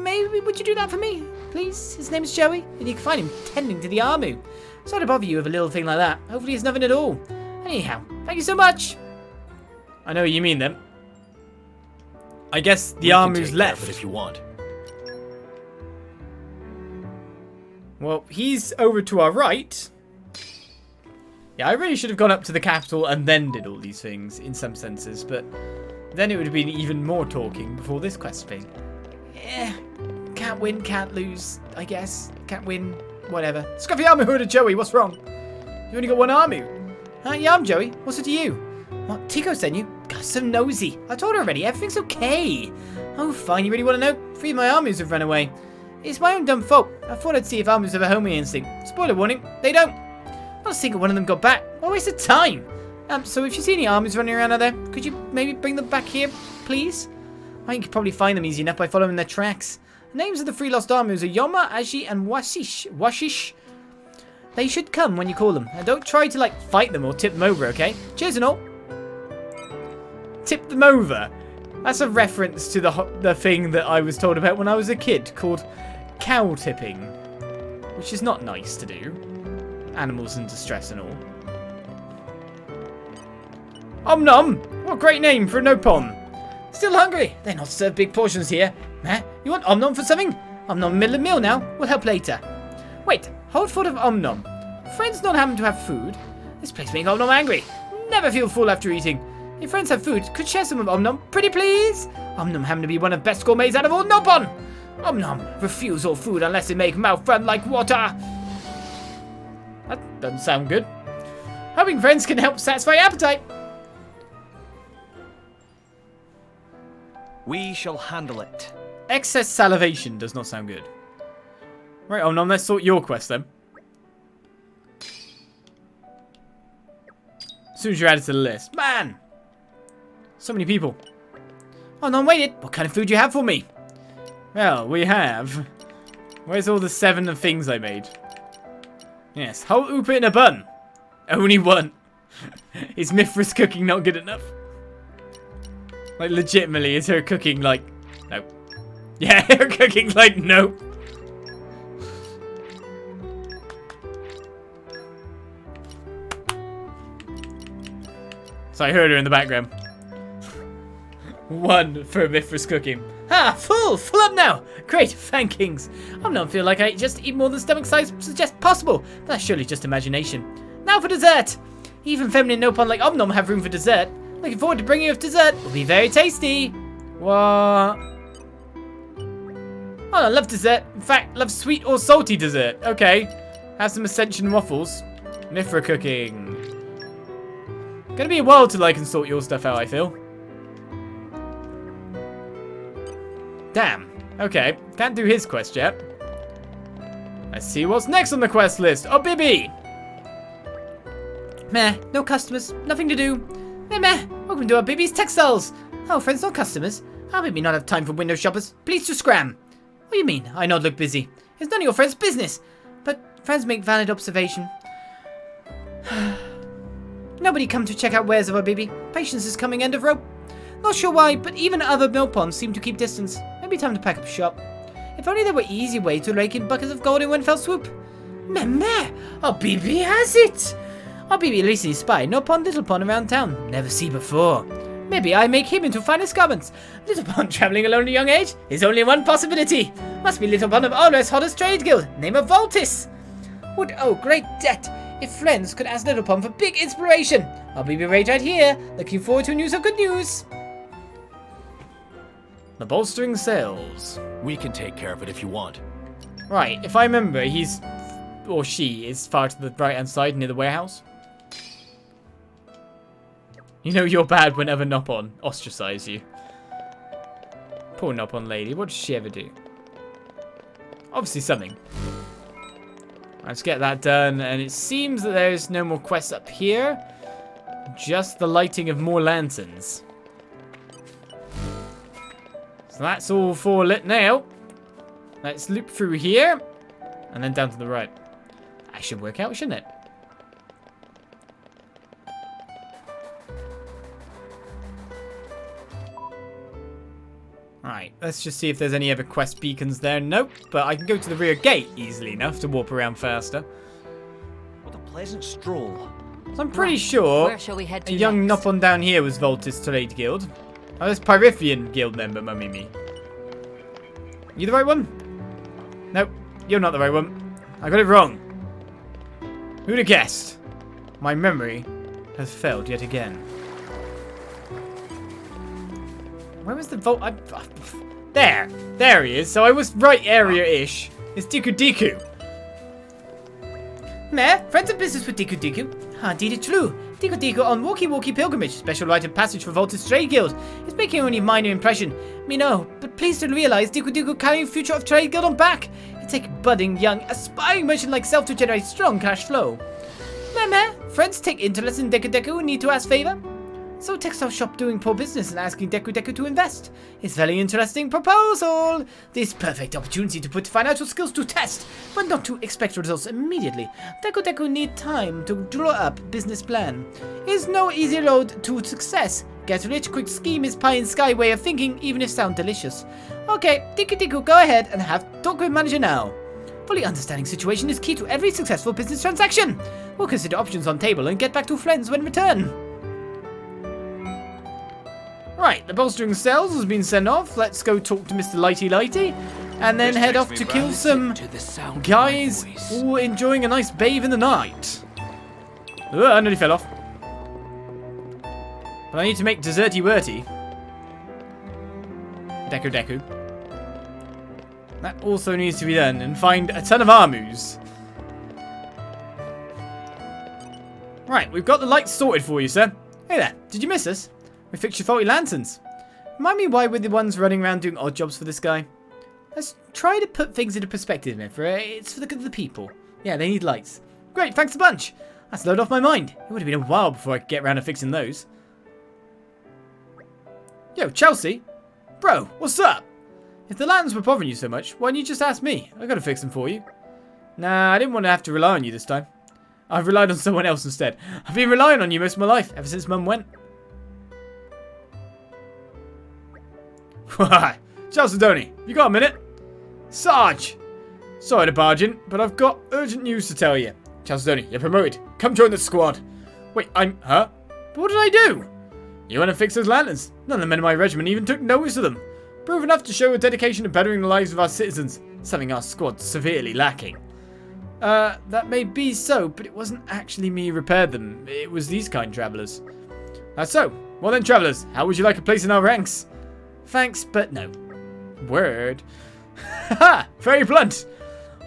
Maybe, would you do that for me? Please? His name's Joey, and you can find him tending to the Armu. Sorry to bother you with a little thing like that. Hopefully it's nothing at all. Anyhow, thank you so much. I know what you mean then. I guess the Armu's left. If you want. Well, he's over to our right. Yeah, I really should have gone up to the capital and then did all these things, in some senses, but then it would have been even more talking before this quest thing. Yeah, can't win, can't lose, I guess. Can't win, whatever. Scruffy army hooded Joey, what's wrong? You only got one army. Yeah, I'm Joey. What's it to you? What, Tico sent you? God, so nosy. I told her already, everything's okay. Oh, fine, you really want to know? 3 of my armies have run away. It's my own dumb fault. I thought I'd see if armies have a homing instinct. Spoiler warning, they don't. Not a single one of them got back. What a waste of time. So if you see any armies running around out there, could you maybe bring them back here, please? I think you could probably find them easy enough by following their tracks. The names of the 3 lost armies are Yoma, Aji, and Washish. They should come when you call them. And don't try to, like, fight them or tip them over, okay? Cheers and all. Tip them over. That's a reference to the thing that I was told about when I was a kid, called cow tipping. Which is not nice to do. Animals in distress and all. Om nom! What a great name for a Nopon. Still hungry? They're not served big portions here. You want Om nom for something? Om nom middle of meal now. We'll help later. Wait, hold thought of Om nom. Friends not having to have food? This place makes Om nom angry. Never feel full after eating. If friends have food, could share some of Om nom, pretty please? Om nom having to be one of the best gourmets out of all Nopon. Om nom, refuse all food unless it make mouth run like water. That doesn't sound good. Hoping friends can help satisfy appetite. We shall handle it. Excess salivation does not sound good. Right, Om nom, let's sort your quest then. As soon as you're added to the list. Man! So many people. Oh, no, waited. What kind of food do you have for me? Well, we have... Where's all the 7 of things I made? Yes, whole Oopa in a bun. Only one. Is Mithras cooking not good enough? Like, legitimately, is her cooking like... Nope. Yeah, her cooking like nope. So I heard her in the background. 1 for Mithras cooking. Ah, full up now. Great, thankings. I don't feel like I just eat more than stomach size suggests possible. But that's surely just imagination. Now for dessert. Even feminine Nopon like Om nom have room for dessert. Looking forward to bringing you dessert. It'll be very tasty. What? Oh, I love dessert. In fact, love sweet or salty dessert. Okay. Have some Ascension waffles. Mithra cooking. Gonna be a while till I can sort your stuff out, I feel. Damn. Okay. Can't do his quest yet. Let's see what's next on the quest list. Oh, Bibi! Meh. No customers. Nothing to do. Meh. Welcome to our Bibi's Textiles. Oh, friends, not customers. How Bibi not have time for window shoppers? Please to scram. What do you mean? I not look busy. It's none of your friends' business. But friends make valid observation. Nobody come to check out wares of our Bibi. Patience is coming end of rope. Not sure why, but even other Nopons seem to keep distance. Maybe time to pack up shop. If only there were easy way to rake in buckets of gold in one fell swoop. Meh. Our Bibi has it. Our Bibi at least is spy. Nopon, little pond around town. Never see before. Maybe I make him into finest garments. Little pond traveling alone at a young age is only one possibility. Must be little pond of Alrest hottest trade guild. Name of Voltis. Would owe great debt. If friends could ask Little Pond for big inspiration. I'll be right here. Looking forward to news of good news. The bolstering sails. We can take care of it if you want. Right, if I remember, he's... or she is far to the right-hand side near the warehouse. You know you're bad whenever Nopon ostracize you. Poor Nopon lady, what does she ever do? Obviously something. Let's get that done, and it seems that there's no more quests up here. Just the lighting of more lanterns. So that's all for lit now. Let's loop through here, and then down to the right. That should work out, shouldn't it? Right, let's just see if there's any other quest beacons there. Nope, but I can go to the rear gate easily enough to warp around faster. What a pleasant stroll. So I'm pretty sure Where shall we head to a young next? Nopon down here was Voltis Trade Guild. Oh, that's Pyrithian Guild member, mummy me. You the right one? Nope, you're not the right one. I got it wrong. Who'd have guessed? My memory has failed yet again. Where was the vault? There! There he is. So I was right area-ish. It's Deku Deku. Meh, friends of business with Deku Deku. Ah, indeed it's true. Deku Deku on Walkie Pilgrimage, special rite of passage for Vaulted Trade Guild. It's making only minor impression. Me know, but please do realize Deku Deku carrying future of Trade Guild on back. It take a budding, young, aspiring merchant like self to generate strong cash flow. Meh, friends take interest in Deku Deku and need to ask favor. So textile shop doing poor business and asking Deku Deku to invest. It's very interesting proposal. This perfect opportunity to put financial skills to test, but not to expect results immediately. Deku Deku need time to draw up business plan. It's no easy road to success. Get rich quick scheme is pie in sky way of thinking, even if sound delicious. Okay, Deku Deku, go ahead and have talk with manager now. Fully understanding situation is key to every successful business transaction. We'll consider options on table and get back to friends when return. Right, the bolstering cells has been sent off. Let's go talk to Mr. Lighty Lighty. And then head off to kill some guys all enjoying a nice bathe in the night. Ugh, I nearly fell off. But I need to make desserty worty. Deku Deku. That also needs to be done. And find a ton of Armus. Right, we've got the lights sorted for you, sir. Hey there, did you miss us? We fixed your faulty lanterns. Remind me why we're the ones running around doing odd jobs for this guy. Let's try to put things into perspective, Mithra. It's for the good of the people. Yeah, they need lights. Great, thanks a bunch. That's load off my mind. It would have been a while before I could get around to fixing those. Yo, Chelsea. Bro, what's up? If the lanterns were bothering you so much, why didn't you just ask me? I gotta fix them for you. Nah, I didn't want to have to rely on you this time. I've relied on someone else instead. I've been relying on you most of my life, ever since Mum went. Chalcedony, you got a minute? Sarge! Sorry to barge in, but I've got urgent news to tell you. Chalcedony, you're promoted. Come join the squad. Wait, huh? But what did I do? You went and fixed those lanterns. None of the men in my regiment even took notice of them. Proof enough to show a dedication to bettering the lives of our citizens. Something our squad's severely lacking. That may be so, but it wasn't actually me who repaired them. It was these kind travellers. That's so. Well then, travellers, how would you like a place in our ranks? Thanks, but no. Word. Haha, very blunt.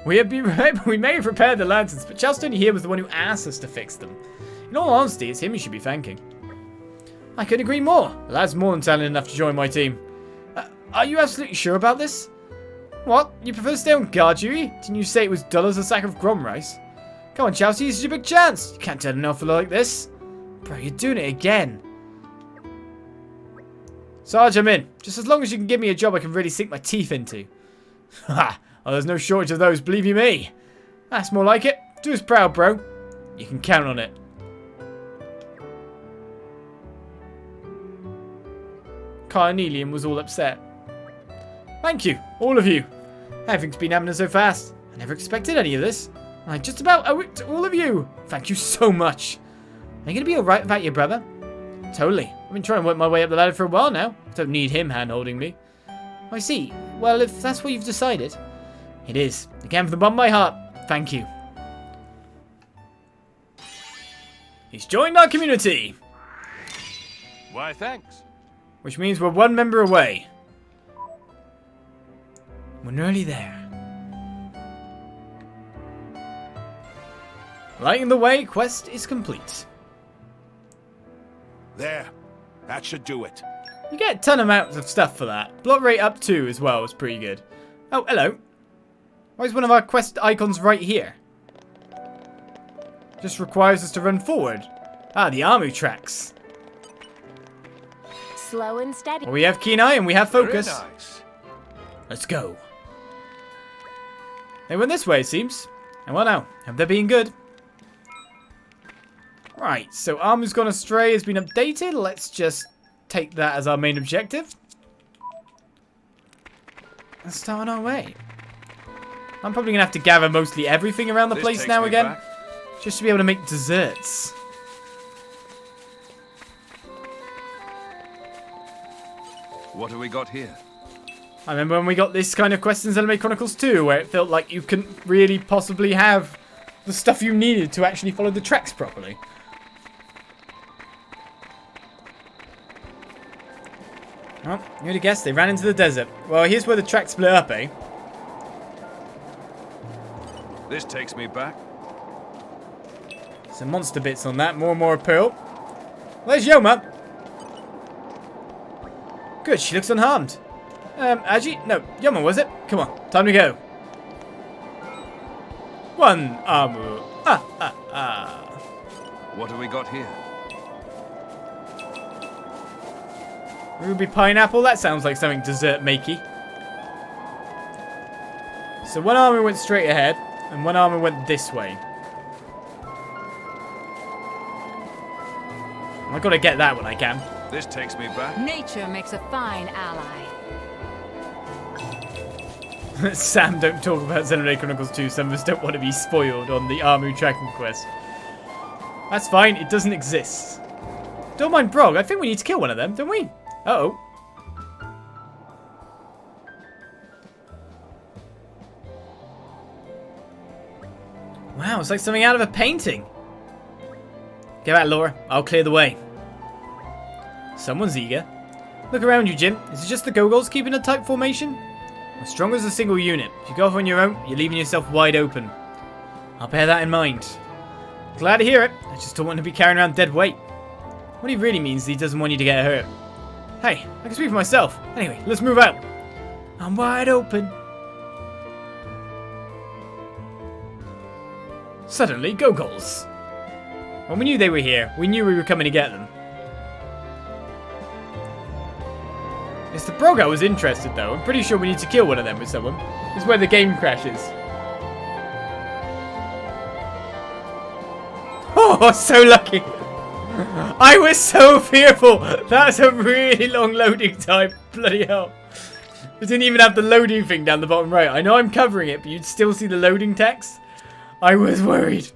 We may have repaired the lanterns, but Chalcedony here was the one who asked us to fix them. In all honesty, it's him you should be thanking. I couldn't agree more. The lad's more than talented enough to join my team. Are you absolutely sure about this? What? You prefer to stay on guard duty? Didn't you say it was dull as a sack of grom rice? Come on, Chelsea, this is your big chance. You can't turn an offer like this. Bro, you're doing it again. Sarge, I'm in. Just as long as you can give me a job I can really sink my teeth into. Ha! Oh, there's no shortage of those, believe you me. That's more like it. Do us proud, bro. You can count on it. Carnelian was all upset. Thank you, all of you. Everything's been happening so fast. I never expected any of this. I just about owe it to all of you. Thank you so much. Are you going to be alright without your brother? Totally. I've been trying to work my way up the ladder for a while now. I don't need him hand-holding me. I see. Well, if that's what you've decided. It is. Again, from the bottom of my heart, thank you. He's joined our community. Why, thanks. Which means we're one member away. We're nearly there. Lighting the way, quest is complete. There. That should do it. You get a ton of amounts of stuff for that. Block rate up 2 as well is pretty good. Oh, hello. Why is one of our quest icons right here? Just requires us to run forward. Ah, the Armu tracks. Slow and steady. Well, we have keen eye and we have focus. Very nice. Let's go. They went this way, it seems. And well now, have they been good? Right, so Armu's Gone Astray has been updated. Let's just take that as our main objective. And start on our way. I'm probably going to have to gather mostly everything around the place now again. Back. Just to be able to make desserts. What have we got here? I remember when we got this kind of quest in Xenoblade Chronicles 2, where it felt like you couldn't really possibly have the stuff you needed to actually follow the tracks properly. Oh, who'd have guessed they ran into the desert. Well, here's where the track split up, eh? This takes me back. Some monster bits on that. More and more pearl. Where's Yoma? Good, she looks unharmed. Aji? No, Yoma, was it? Come on, time to go. One Amu. What have we got here? Ruby pineapple? That sounds like something dessert makey. So one army went straight ahead, and one army went this way. I've got to get that when I can. This takes me back. Nature makes a fine ally. Sam, don't talk about Xenoblade Chronicles 2. Some of us don't want to be spoiled on the Armu tracking quest. That's fine, it doesn't exist. Don't mind Brog, I think we need to kill one of them, don't we? Uh-oh. Wow, it's like something out of a painting. Get back, Lora. I'll clear the way. Someone's eager. Look around you, Jim. Is it just the Gogols keeping a tight formation? We're strong as a single unit. If you go off on your own, you're leaving yourself wide open. I'll bear that in mind. Glad to hear it. I just don't want to be carrying around dead weight. What he really means is he doesn't want you to get hurt. Hey, I can speak for myself. Anyway, let's move out. I'm wide open. Suddenly, Gogols. When we knew they were here, we knew we were coming to get them. It's the Brog I was interested, though. I'm pretty sure we need to kill one of them with someone. This is where the game crashes. Oh, so lucky. I was so fearful. That's a really long loading time. Bloody hell. It didn't even have the loading thing down the bottom right. I know I'm covering it, but you'd still see the loading text. I was worried.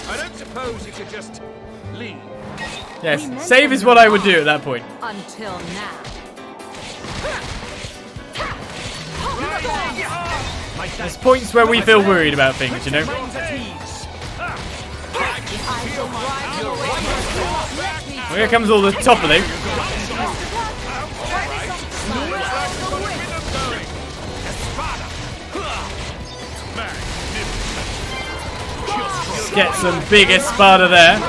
I don't suppose you could just leave. Yes, save is what I would do at that point. Until now. There's points where we feel worried about things, you know? Well, here comes all the toppling. Let's get some big Espada there.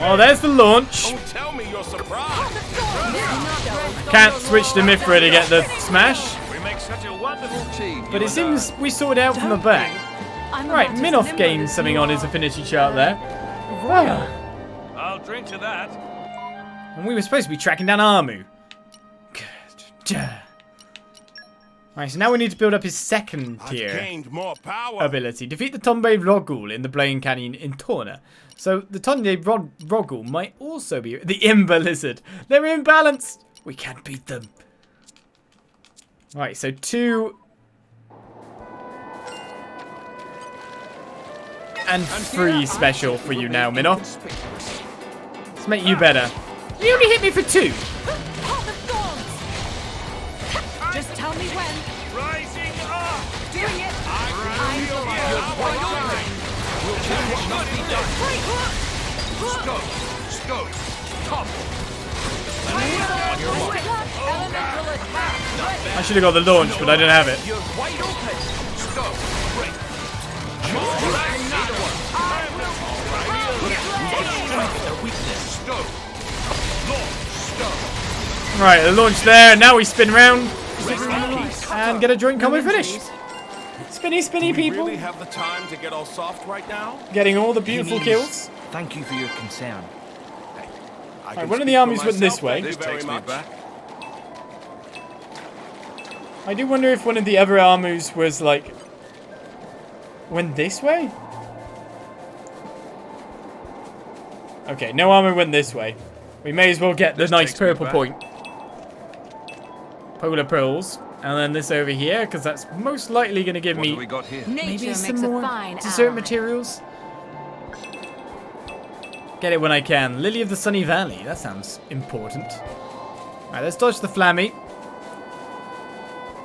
Oh, there's the launch. Can't switch to Mithra to get the smash. But it seems we sorted out from the back. Right, Minoff gained something on his affinity chart there. I'll drink to that. And we were supposed to be tracking down Armu. Right, so now we need to build up his second tier ability. Defeat the Tombe Rogul in the Blaine Canyon in Torna. So the Tombe Rogul might also be the Imber Lizard. They're imbalanced. We can't beat them. Right, so 2 and 3 special for you now, Minoff. Let's make you better. You only hit me for 2. Just tell me when. Rising up. Doing it. I'm the I should have got the launch, but I didn't have it. Right, the launch there. Now we spin round and get a joint combo finish. Spinny, spinny people. Really have the time to get all soft right now? Getting all the beautiful kills. Thank you for your concern. Right, one of the armies went this way. This takes me back. I do wonder if one of the other armies was like went this way. Okay, no armor went this way. We may as well get the nice purple point. Polar pearls, and then this over here, because that's most likely going to give me maybe some more dessert materials. Get it when I can. Lily of the Sunny Valley. That sounds important. Alright, let's dodge the Flammy.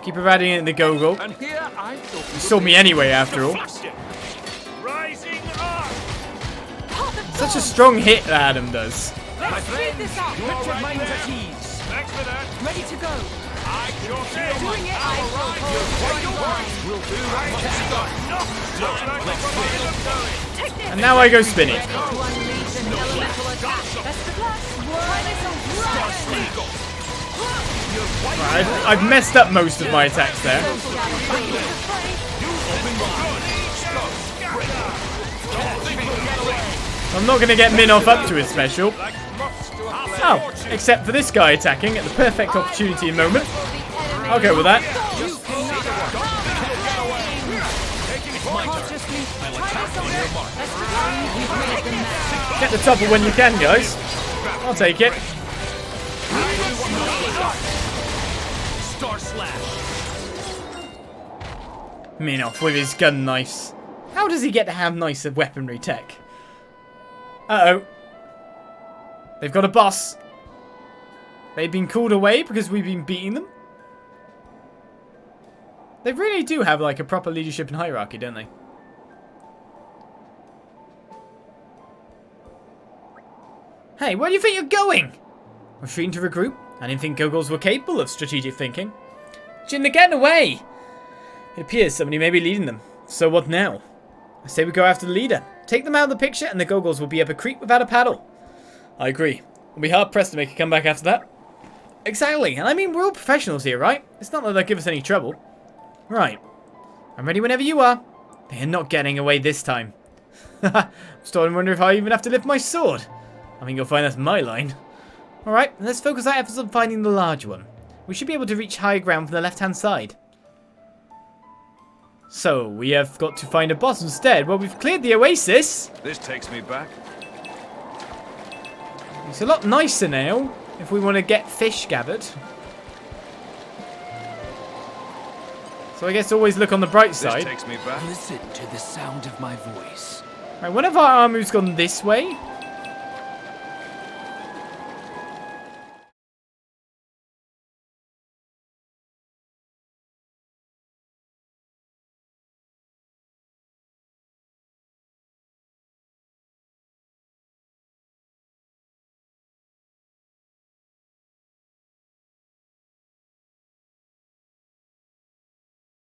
Keep providing it in the go-go. And here I thought You saw me anyway, after all. Rising up! Such a strong hit that Addam does. My friend, this up. you are right there. Thanks for that. Ready to go. I sure feel Doing it, I will hold What you want? will do Looks like we've got a bit of going. Take this. And now I go spinning. To unleash an elemental attack. Best of luck. Try this on I've messed up most of my attacks there. I'm not going to get Min off up to his special. Oh, except for this guy attacking at the perfect opportunity and moment. I'll go with that. Get the topple when you can, guys. I'll take it. Star slash. Min off with his gun knives. How does he get to have nicer weaponry tech? Uh-oh. They've got a boss. They've been called away because we've been beating them. They really do have like a proper leadership and hierarchy, don't they? Hey, where do you think you're going? Retreating to regroup? I didn't think Goggles were capable of strategic thinking. Jin, they're getting away! It appears somebody may be leading them. So what now? I say we go after the leader. Take them out of the picture and the Goggles will be up a creek without a paddle. I agree. We'll be hard pressed to make a comeback after that. Exactly, and I mean we're all professionals here, right? It's not that they'll give us any trouble. Right. I'm ready whenever you are. They are not getting away this time. I'm starting to wonder if I even have to lift my sword. I mean, you'll find that's my line. Alright, let's focus our efforts on finding the large one. We should be able to reach high ground from the left-hand side. So, we have got to find a boss instead. Well, we've cleared the oasis. This takes me back. It's a lot nicer now, if we want to get fish gathered. So I guess always look on the bright side. This takes me back. Listen to the sound of my voice. Right, one of our armors gone this way.